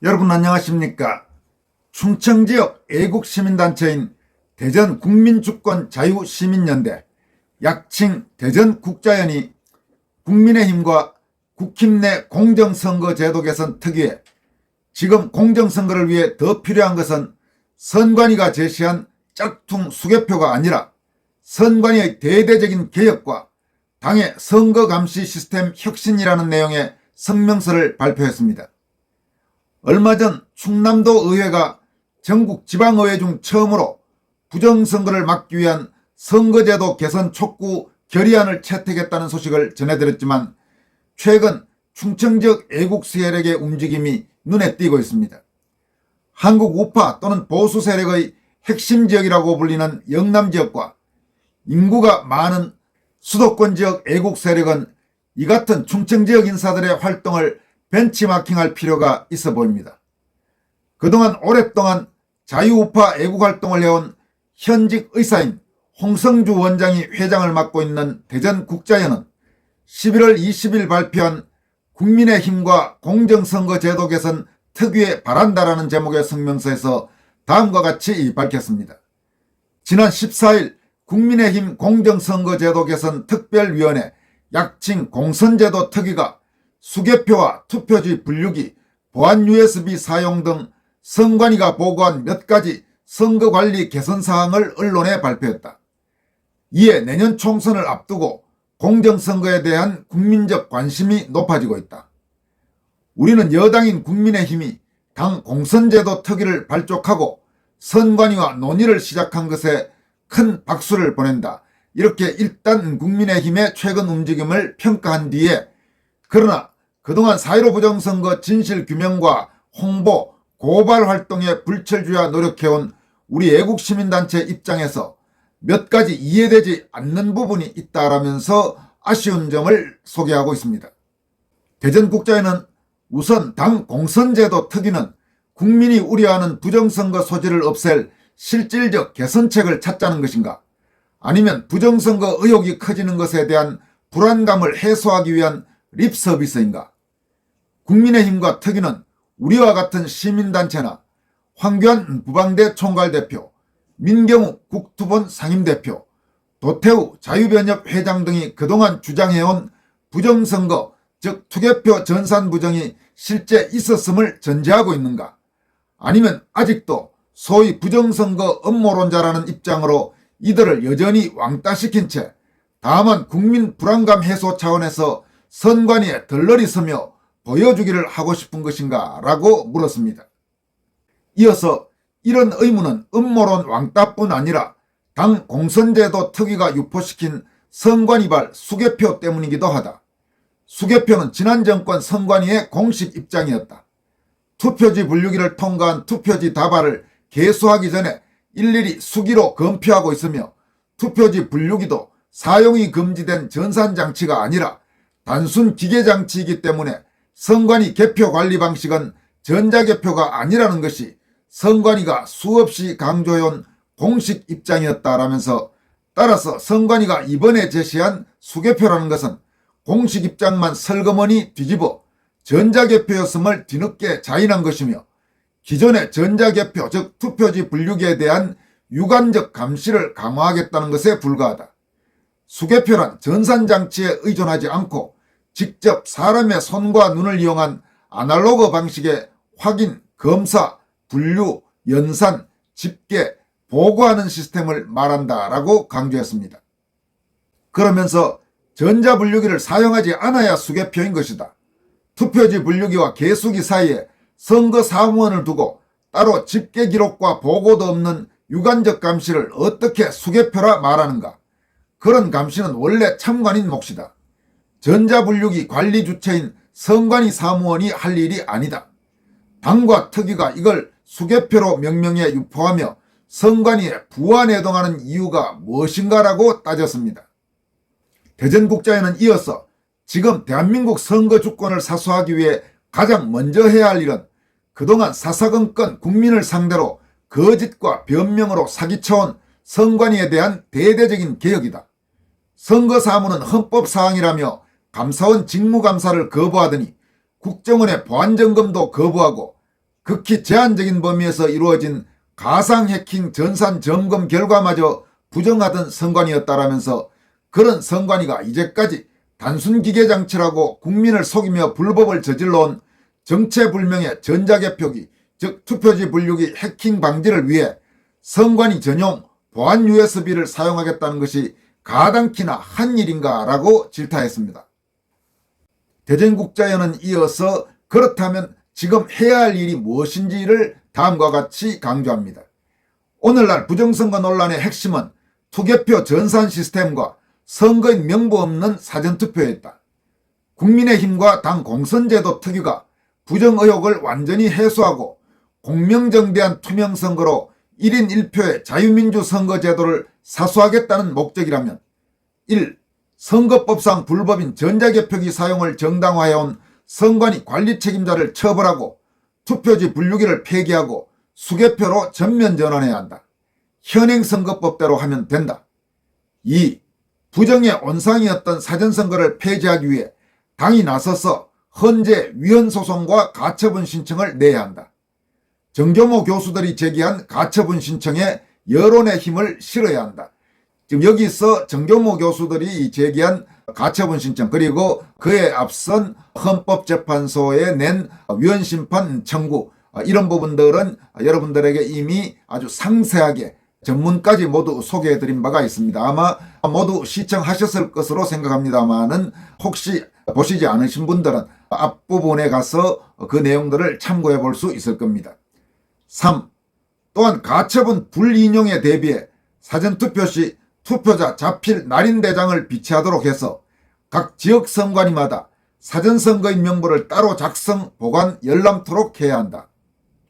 여러분 안녕하십니까? 충청지역 애국시민단체인 대전국민주권자유시민연대 약칭 대전국자연이 국민의힘과 국힘 내 공정선거제도 개선 특위에 지금 공정선거를 위해 더 필요한 것은 선관위가 제시한 짝퉁 수개표가 아니라 선관위의 대대적인 개혁과 당의 선거감시 시스템 혁신이라는 내용의 성명서를 발표했습니다. 얼마 전 충남도 의회가 전국 지방의회 중 처음으로 부정선거를 막기 위한 선거제도 개선 촉구 결의안을 채택했다는 소식을 전해드렸지만 최근 충청지역 애국 세력의 움직임이 눈에 띄고 있습니다. 한국 우파 또는 보수 세력의 핵심 지역이라고 불리는 영남 지역과 인구가 많은 수도권 지역 애국 세력은 이 같은 충청 지역 인사들의 활동을 벤치마킹할 필요가 있어 보입니다. 그동안 오랫동안 자유우파 애국활동을 해온 현직 의사인 홍성주 원장이 회장을 맡고 있는 대전국자연은 11월 20일 발표한 국민의힘과 공정선거제도 개선 특위에 바란다라는 제목의 성명서에서 다음과 같이 밝혔습니다. 지난 14일 국민의힘 공정선거제도 개선 특별위원회 약칭 공선제도 특위가 수개표와 투표지 분류기, 보안 USB 사용 등 선관위가 보고한 몇 가지 선거관리 개선사항을 언론에 발표했다. 이에 내년 총선을 앞두고 공정선거에 대한 국민적 관심이 높아지고 있다. 우리는 여당인 국민의힘이 당 공선제도 특위를 발족하고 선관위와 논의를 시작한 것에 큰 박수를 보낸다. 이렇게 일단 국민의힘의 최근 움직임을 평가한 뒤에 그러나 그동안 4.15 부정선거 진실규명과 홍보, 고발 활동에 불철주야 노력해온 우리 애국시민단체 입장에서 몇 가지 이해되지 않는 부분이 있다라면서 아쉬운 점을 소개하고 있습니다. 대전국자연은 우선 당 공선제도 특위는 국민이 우려하는 부정선거 소지를 없앨 실질적 개선책을 찾자는 것인가? 아니면 부정선거 의혹이 커지는 것에 대한 불안감을 해소하기 위한 립서비스인가? 국민의힘과 특위는 우리와 같은 시민단체나 황교안 부방대 총괄대표, 민경욱 국투본 상임대표, 도태우 자유변협 회장 등이 그동안 주장해온 부정선거, 즉 투개표 전산 부정이 실제 있었음을 전제하고 있는가? 아니면 아직도 소위 부정선거 음모론자라는 입장으로 이들을 여전히 왕따시킨 채 다만 국민 불안감 해소 차원에서 선관위에 덜러리 서며 보여주기를 하고 싶은 것인가 라고 물었습니다. 이어서 이런 의문은 음모론 왕따뿐 아니라 당 공선제도 특위가 유포시킨 선관위발 수개표 때문이기도 하다. 수개표는 지난 정권 선관위의 공식 입장이었다. 투표지 분류기를 통과한 투표지 다발을 개수하기 전에 일일이 수기로 검표하고 있으며 투표지 분류기도 사용이 금지된 전산장치가 아니라 단순 기계장치이기 때문에 선관위 개표 관리 방식은 전자개표가 아니라는 것이 선관위가 수없이 강조해온 공식 입장이었다라면서 따라서 선관위가 이번에 제시한 수개표라는 것은 공식 입장만 설거머니 뒤집어 전자개표였음을 뒤늦게 자인한 것이며 기존의 전자개표 즉 투표지 분류기에 대한 유관적 감시를 강화하겠다는 것에 불과하다. 수개표란 전산장치에 의존하지 않고 직접 사람의 손과 눈을 이용한 아날로그 방식의 확인, 검사, 분류, 연산, 집계, 보고하는 시스템을 말한다라고 강조했습니다. 그러면서 전자분류기를 사용하지 않아야 수개표인 것이다. 투표지 분류기와 개수기 사이에 선거사무원을 두고 따로 집계 기록과 보고도 없는 유관적 감시를 어떻게 수개표라 말하는가? 그런 감시는 원래 참관인 몫이다. 전자분류기 관리 주체인 선관위 사무원이 할 일이 아니다. 당과 특위가 이걸 수개표로 명명해 유포하며 선관위에 부안해동하는 이유가 무엇인가라고 따졌습니다. 대전국자연은 이어서 지금 대한민국 선거 주권을 사수하기 위해 가장 먼저 해야 할 일은 그동안 사사건건 국민을 상대로 거짓과 변명으로 사기쳐온 선관위에 대한 대대적인 개혁이다. 선거사무는 헌법사항이라며 감사원 직무감사를 거부하더니 국정원의 보안점검도 거부하고 극히 제한적인 범위에서 이루어진 가상 해킹 전산 점검 결과마저 부정하던 선관위였다라면서 그런 선관위가 이제까지 단순 기계 장치라고 국민을 속이며 불법을 저질러온 정체불명의 전자개표기 즉 투표지 분류기 해킹 방지를 위해 선관위 전용 보안 USB를 사용하겠다는 것이 가당키나 한 일인가 라고 질타했습니다. 대전국자연은 이어서 그렇다면 지금 해야 할 일이 무엇인지를 다음과 같이 강조합니다. 오늘날 부정선거 논란의 핵심은 투개표 전산 시스템과 선거인 명부 없는 사전투표였다. 국민의힘과 당 공선제도 특유가 부정 의혹을 완전히 해소하고 공명정대한 투명선거로 1인 1표의 자유민주 선거제도를 사수하겠다는 목적이라면 1. 선거법상 불법인 전자개표기 사용을 정당화해온 선관위 관리 책임자를 처벌하고 투표지 분류기를 폐기하고 수개표로 전면 전환해야 한다. 현행 선거법대로 하면 된다. 2. 부정의 온상이었던 사전선거를 폐지하기 위해 당이 나서서 헌재 위헌소송과 가처분 신청을 내야 한다. 정교모 교수들이 제기한 가처분 신청에 여론의 힘을 실어야 한다. 지금 여기서 정교모 교수들이 제기한 가처분 신청 그리고 그에 앞선 헌법재판소에 낸 위헌심판 청구 이런 부분들은 여러분들에게 이미 아주 상세하게 전문까지 모두 소개해드린 바가 있습니다. 아마 모두 시청하셨을 것으로 생각합니다만은 혹시 보시지 않으신 분들은 앞부분에 가서 그 내용들을 참고해 볼 수 있을 겁니다. 3. 또한 가처분 불인용에 대비해 사전투표 시 투표자 자필 날인대장을 비치하도록 해서 각 지역선관위마다 사전선거인 명부를 따로 작성, 보관, 열람토록 해야 한다.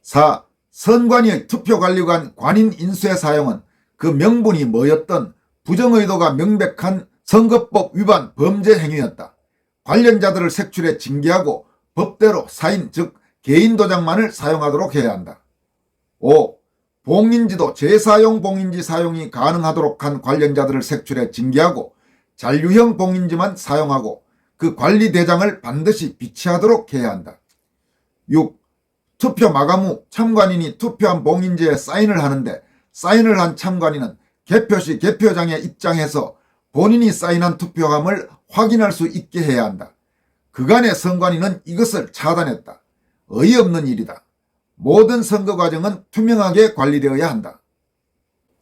4. 선관위의 투표관리관 관인 인수의 사용은 그 명분이 뭐였던 부정의도가 명백한 선거법 위반 범죄 행위였다. 관련자들을 색출해 징계하고 법대로 사인 즉 개인도장만을 사용하도록 해야 한다. 5. 봉인지도 재사용 봉인지 사용이 가능하도록 한 관련자들을 색출해 징계하고 잔류형 봉인지만 사용하고 그 관리대장을 반드시 비치하도록 해야 한다. 6. 투표 마감 후 참관인이 투표한 봉인지에 사인을 하는데 사인을 한 참관인은 개표 시 개표장에 입장해서 본인이 사인한 투표함을 확인할 수 있게 해야 한다. 그간의 선관위는 이것을 차단했다. 어이없는 일이다. 모든 선거 과정은 투명하게 관리되어야 한다.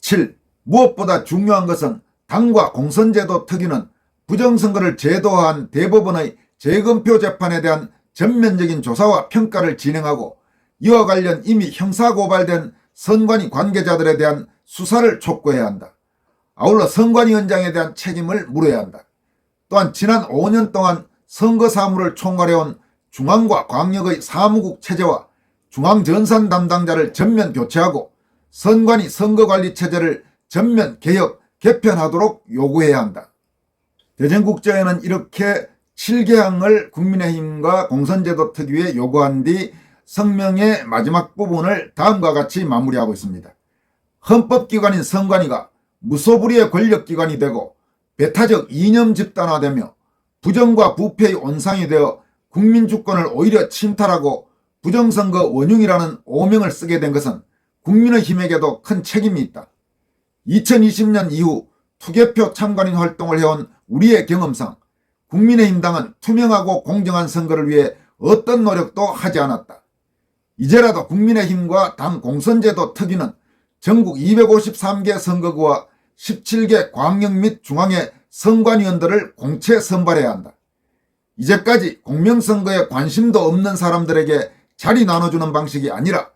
7. 무엇보다 중요한 것은 당과 공선제도 특위는 부정선거를 제도화한 대법원의 재검표 재판에 대한 전면적인 조사와 평가를 진행하고 이와 관련 이미 형사고발된 선관위 관계자들에 대한 수사를 촉구해야 한다. 아울러 선관위원장에 대한 책임을 물어야 한다. 또한 지난 5년 동안 선거 사무를 총괄해온 중앙과 광역의 사무국 체제와 중앙전산 담당자를 전면 교체하고 선관위 선거관리 체제를 전면 개혁, 개편하도록 요구해야 한다. 대전국자연은 이렇게 7개항을 국민의힘과 공선제도 특위에 요구한 뒤 성명의 마지막 부분을 다음과 같이 마무리하고 있습니다. 헌법기관인 선관위가 무소불위의 권력기관이 되고 배타적 이념 집단화되며 부정과 부패의 온상이 되어 국민주권을 오히려 침탈하고 부정선거 원흉이라는 오명을 쓰게 된 것은 국민의힘에게도 큰 책임이 있다. 2020년 이후 투개표 참관인 활동을 해온 우리의 경험상 국민의힘당은 투명하고 공정한 선거를 위해 어떤 노력도 하지 않았다. 이제라도 국민의힘과 당 공선제도 특위는 전국 253개 선거구와 17개 광역 및 중앙의 선관위원들을 공채 선발해야 한다. 이제까지 공명선거에 관심도 없는 사람들에게 자리 나눠주는 방식이 아니라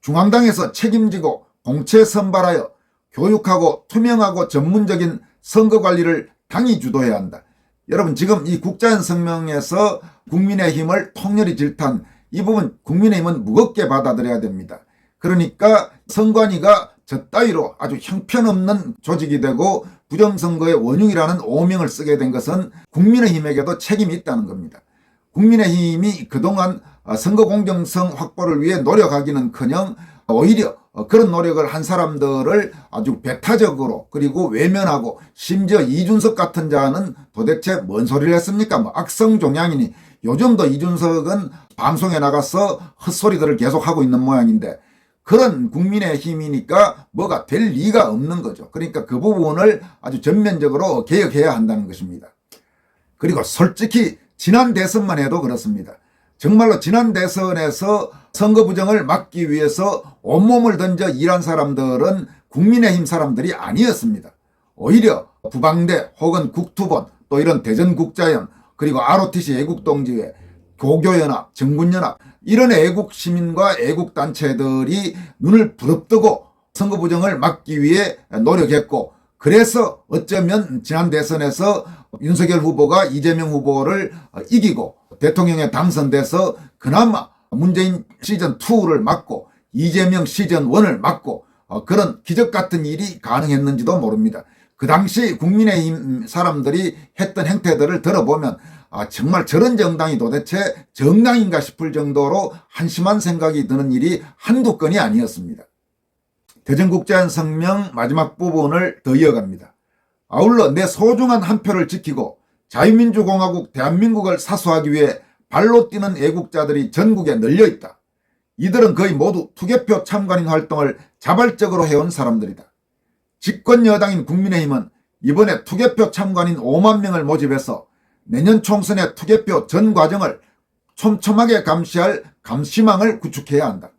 중앙당에서 책임지고 공채 선발하여 교육하고 투명하고 전문적인 선거관리를 당이 주도해야 한다. 여러분 지금 이 국자연 성명에서 국민의힘을 통렬히 질타한 이 부분 국민의힘은 무겁게 받아들여야 됩니다. 그러니까 선관위가 저 따위로 아주 형편없는 조직이 되고 부정선거의 원흉이라는 오명을 쓰게 된 것은 국민의힘에게도 책임이 있다는 겁니다. 국민의힘이 그동안 선거 공정성 확보를 위해 노력하기는커녕 오히려 그런 노력을 한 사람들을 아주 배타적으로 그리고 외면하고 심지어 이준석 같은 자는 도대체 뭔 소리를 했습니까? 뭐 악성종양이니 요즘도 이준석은 방송에 나가서 헛소리들을 계속하고 있는 모양인데 그런 국민의힘이니까 뭐가 될 리가 없는 거죠. 그러니까 그 부분을 아주 전면적으로 개혁해야 한다는 것입니다. 그리고 솔직히 지난 대선만 해도 그렇습니다. 정말로 지난 대선에서 선거 부정을 막기 위해서 온몸을 던져 일한 사람들은 국민의힘 사람들이 아니었습니다. 오히려 부방대 혹은 국투본 또 이런 대전국자연 그리고 ROTC 애국동지회 고교연합 정군연합 이런 애국시민과 애국단체들이 눈을 부릅뜨고 선거 부정을 막기 위해 노력했고 그래서 어쩌면 지난 대선에서 윤석열 후보가 이재명 후보를 이기고 대통령에 당선돼서 그나마 문재인 시즌2를 막고 이재명 시즌1을 막고 그런 기적 같은 일이 가능했는지도 모릅니다. 그 당시 국민의힘 사람들이 했던 행태들을 들어보면 정말 저런 정당이 도대체 정당인가 싶을 정도로 한심한 생각이 드는 일이 한두 건이 아니었습니다. 대전국제한 성명 마지막 부분을 더 이어갑니다. 아울러 내 소중한 한 표를 지키고 자유민주공화국 대한민국을 사수하기 위해 발로 뛰는 애국자들이 전국에 널려있다. 이들은 거의 모두 투개표 참관인 활동을 자발적으로 해온 사람들이다. 집권 여당인 국민의힘은 이번에 투개표 참관인 5만 명을 모집해서 내년 총선의 투개표 전 과정을 촘촘하게 감시할 감시망을 구축해야 한다.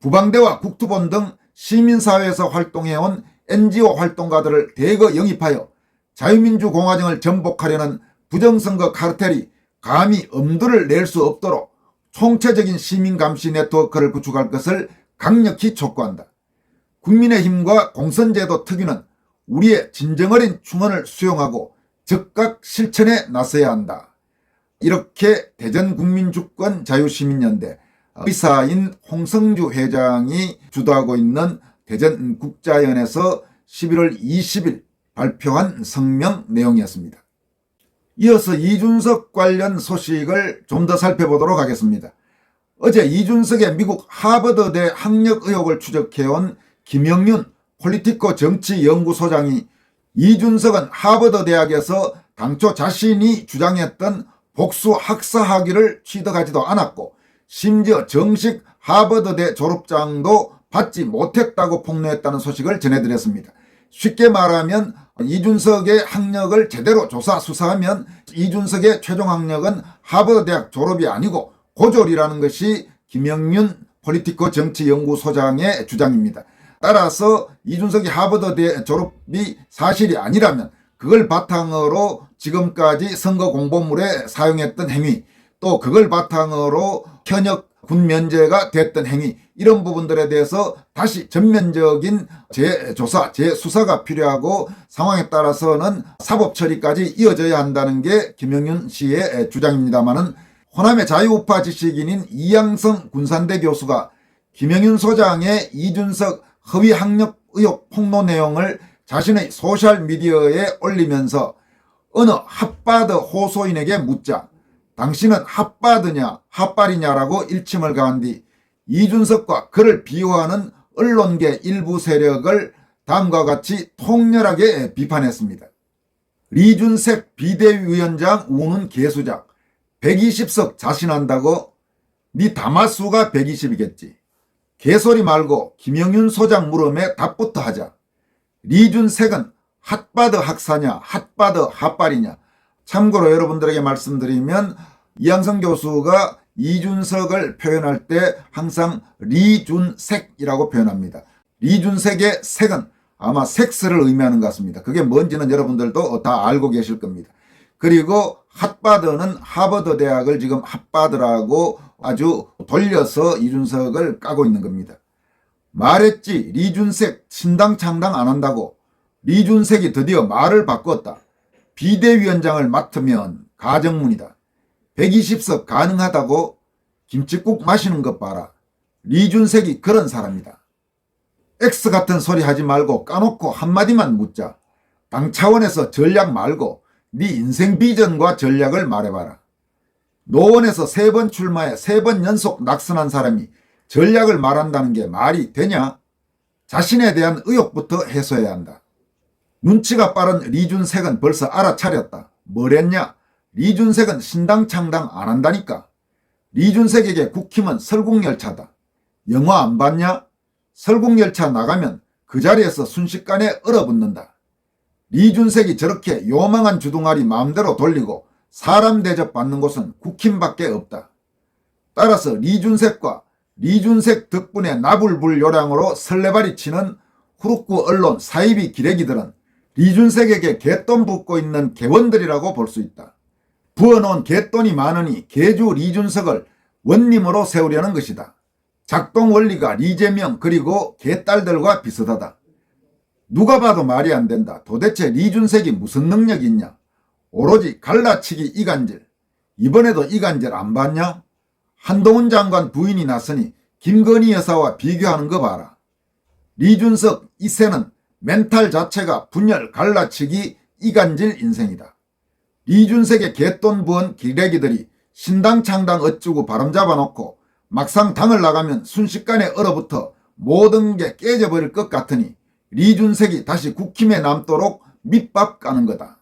부방대와 국투본 등 시민사회에서 활동해온 NGO 활동가들을 대거 영입하여 자유민주공화정을 전복하려는 부정선거 카르텔이 감히 엄두를 낼 수 없도록 총체적인 시민감시 네트워크를 구축할 것을 강력히 촉구한다. 국민의힘과 공선제도 특위는 우리의 진정어린 충언을 수용하고 즉각 실천에 나서야 한다. 이렇게 대전국민주권 자유시민연대 의사인 홍성주 회장이 주도하고 있는 대전국자연에서 11월 20일 발표한 성명 내용이었습니다. 이어서 이준석 관련 소식을 좀 더 살펴보도록 하겠습니다. 어제 이준석의 미국 하버드대 학력 의혹을 추적해온 김영윤 폴리티코 정치연구소장이 이준석은 하버드 대학에서 당초 자신이 주장했던 복수 학사 학위를 취득하지도 않았고 심지어 정식 하버드대 졸업장도 받지 못했다고 폭로했다는 소식을 전해드렸습니다. 쉽게 말하면 이준석의 학력을 제대로 조사 수사하면 이준석의 최종 학력은 하버드 대학 졸업이 아니고 고졸이라는 것이 김영윤 폴리티코 정치연구소장의 주장입니다. 따라서 이준석이 하버드 대 졸업이 사실이 아니라면 그걸 바탕으로 지금까지 선거 공보물에 사용했던 행위 또 그걸 바탕으로 현역 군 면제가 됐던 행위 이런 부분들에 대해서 다시 전면적인 재조사, 재수사가 필요하고 상황에 따라서는 사법 처리까지 이어져야 한다는 게 김영윤 씨의 주장입니다마는 호남의 자유우파 지식인인 이양성 군산대 교수가 김영윤 소장의 이준석 허위 학력 의혹 폭로 내용을 자신의 소셜미디어에 올리면서 어느 핫바드 호소인에게 묻자 당신은 핫바드냐 핫발이냐라고 일침을 가한 뒤 이준석과 그를 비호하는 언론계 일부 세력을 다음과 같이 통렬하게 비판했습니다. 리준색 비대위원장 우는 개수작 120석 자신한다고? 네 다마수가 120이겠지. 개소리 말고 김영윤 소장 물음에 답부터 하자. 리준색은 핫바드 학사냐 핫바드 핫발이냐. 참고로 여러분들에게 말씀드리면 이양성 교수가 이준석을 표현할 때 항상 리준색이라고 표현합니다. 리준색의 색은 아마 섹스를 의미하는 것 같습니다. 그게 뭔지는 여러분들도 다 알고 계실 겁니다. 그리고 핫바드는 하버드 대학을 지금 핫바드라고 아주 돌려서 이준석을 까고 있는 겁니다. 말했지 리준색 신당 창당 안 한다고. 리준색이 드디어 말을 바꿨다. 비대위원장을 맡으면 가정문이다. 120석 가능하다고? 김칫국 마시는 것 봐라. 리준색이 그런 사람이다. X 같은 소리 하지 말고 까놓고 한마디만 묻자. 당 차원에서 전략 말고 네 인생 비전과 전략을 말해봐라. 노원에서 3번 출마해 3번 연속 낙선한 사람이 전략을 말한다는 게 말이 되냐? 자신에 대한 의혹부터 해소해야 한다. 눈치가 빠른 리준색은 벌써 알아차렸다. 뭐랬냐? 리준색은 신당 창당 안 한다니까. 리준색에게 국힘은 설국열차다. 영화 안 봤냐? 설국열차 나가면 그 자리에서 순식간에 얼어붙는다. 리준색이 저렇게 요망한 주둥아리 마음대로 돌리고 사람 대접받는 곳은 국힘밖에 없다. 따라서 리준색과 리준색 덕분에 나불불 요량으로 설레발이 치는 후루쿠 언론 사이비 기레기들은 리준색에게 갯돈 붓고 있는 개원들이라고 볼 수 있다. 부어놓은 갯돈이 많으니 개주 리준석을 원님으로 세우려는 것이다. 작동 원리가 리재명 그리고 개딸들과 비슷하다. 누가 봐도 말이 안 된다. 도대체 리준색이 무슨 능력이 있냐? 오로지 갈라치기 이간질. 이번에도 이간질 안 봤냐? 한동훈 장관 부인이 났으니 김건희 여사와 비교하는 거 봐라. 리준석 이세는 멘탈 자체가 분열 갈라치기 이간질 인생이다. 리준석의 개돈 부은 기레기들이 신당 창당 어쩌고 바람 잡아놓고 막상 당을 나가면 순식간에 얼어붙어 모든 게 깨져버릴 것 같으니 리준석이 다시 국힘에 남도록 밑밥 까는 거다.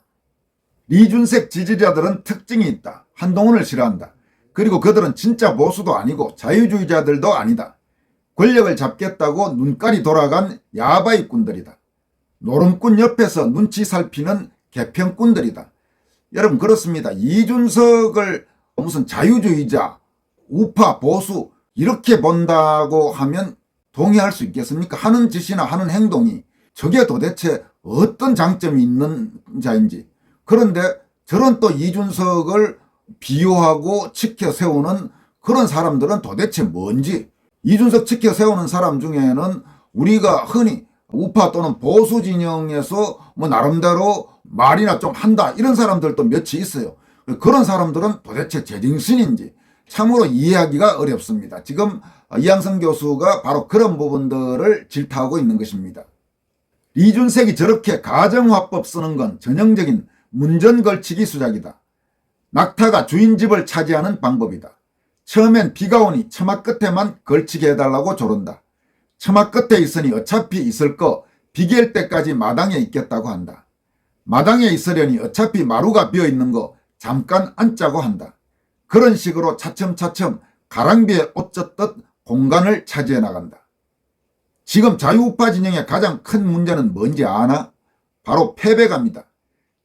리준석 지지자들은 특징이 있다. 한동훈을 싫어한다. 그리고 그들은 진짜 보수도 아니고 자유주의자들도 아니다. 권력을 잡겠다고 눈깔이 돌아간 야바이꾼들이다. 노름꾼 옆에서 눈치 살피는 개편꾼들이다. 여러분 그렇습니다. 이준석을 무슨 자유주의자, 우파, 보수 이렇게 본다고 하면 동의할 수 있겠습니까? 하는 짓이나 하는 행동이 저게 도대체 어떤 장점이 있는 자인지. 그런데 저런 또 이준석을 비호하고 지켜 세우는 그런 사람들은 도대체 뭔지. 이준석 지켜 세우는 사람 중에는 우리가 흔히 우파 또는 보수 진영에서 뭐 나름대로 말이나 좀 한다 이런 사람들도 몇이 있어요. 그런 사람들은 도대체 제정신인지 참으로 이해하기가 어렵습니다. 지금 이양성 교수가 바로 그런 부분들을 질타하고 있는 것입니다. 리준석이 저렇게 가정화법 쓰는 건 전형적인 문전걸치기 수작이다. 낙타가 주인 집을 차지하는 방법이다. 처음엔 비가 오니 처마 끝에만 걸치게 해달라고 조른다. 처마 끝에 있으니 어차피 있을 거 비길 때까지 마당에 있겠다고 한다. 마당에 있으려니 어차피 마루가 비어있는 거 잠깐 앉자고 한다. 그런 식으로 차츰차츰 가랑비에 옷 젖듯 공간을 차지해 나간다. 지금 자유우파 진영의 가장 큰 문제는 뭔지 아나? 바로 패배감이다.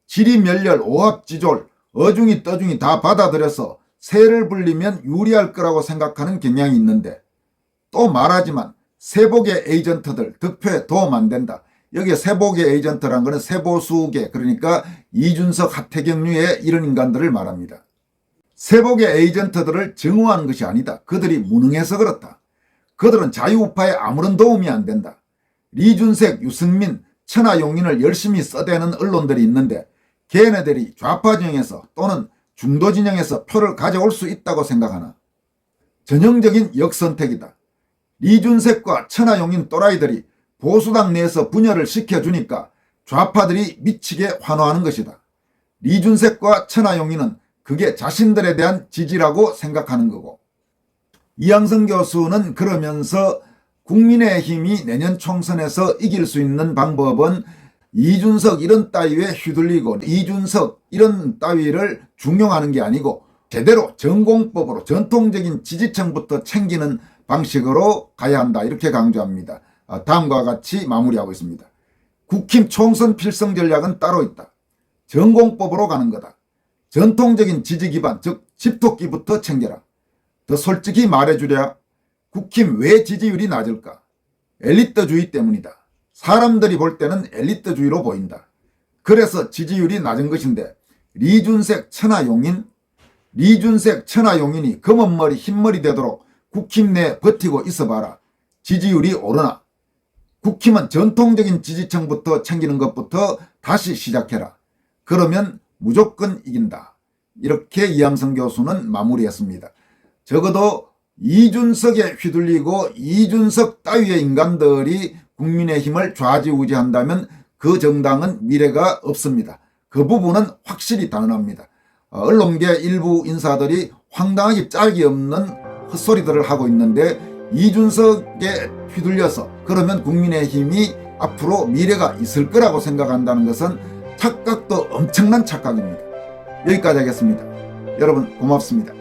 지리멸렬, 오합지졸, 어중이 떠중이 다 받아들여서 세를 불리면 유리할 거라고 생각하는 경향이 있는데 또 말하지만 세복의 에이전트들 득표에 도움 안 된다. 여기에 세복의 에이전트란 것은 세보수계 그러니까 이준석, 하태경류의 이런 인간들을 말합니다. 세복의 에이전트들을 증오하는 것이 아니다. 그들이 무능해서 그렇다. 그들은 자유우파에 아무런 도움이 안 된다. 리준석, 유승민, 천하용인을 열심히 써대는 언론들이 있는데 걔네들이 좌파 진영에서 또는 중도 진영에서 표를 가져올 수 있다고 생각하나? 전형적인 역선택이다. 리준석과 천하용인 또라이들이 보수당 내에서 분열을 시켜주니까 좌파들이 미치게 환호하는 것이다. 리준석과 천하용인은 그게 자신들에 대한 지지라고 생각하는 거고. 이양성 교수는 그러면서 국민의힘이 내년 총선에서 이길 수 있는 방법은 이준석 이런 따위에 휘둘리고 이준석 이런 따위를 중용하는 게 아니고 제대로 전공법으로 전통적인 지지층부터 챙기는 방식으로 가야 한다 이렇게 강조합니다. 다음과 같이 마무리하고 있습니다. 국힘 총선 필성 전략은 따로 있다. 전공법으로 가는 거다. 전통적인 지지 기반 즉 집토끼부터 챙겨라. 더 솔직히 말해주랴. 국힘 왜 지지율이 낮을까? 엘리트주의 때문이다. 사람들이 볼 때는 엘리트주의로 보인다. 그래서 지지율이 낮은 것인데 리준석, 천하용인, 리준석, 천하용인이 검은머리 흰머리 되도록 국힘 내 버티고 있어봐라. 지지율이 오르나. 국힘은 전통적인 지지층부터 챙기는 것부터 다시 시작해라. 그러면 무조건 이긴다. 이렇게 이양성 교수는 마무리했습니다. 적어도 이준석에 휘둘리고 이준석 따위의 인간들이 국민의힘을 좌지우지한다면 그 정당은 미래가 없습니다. 그 부분은 확실히 단언합니다. 언론계 일부 인사들이 황당하게 짝이 없는 헛소리들을 하고 있는데 이준석에 휘둘려서 그러면 국민의힘이 앞으로 미래가 있을 거라고 생각한다는 것은 착각도 엄청난 착각입니다. 여기까지 하겠습니다. 여러분 고맙습니다.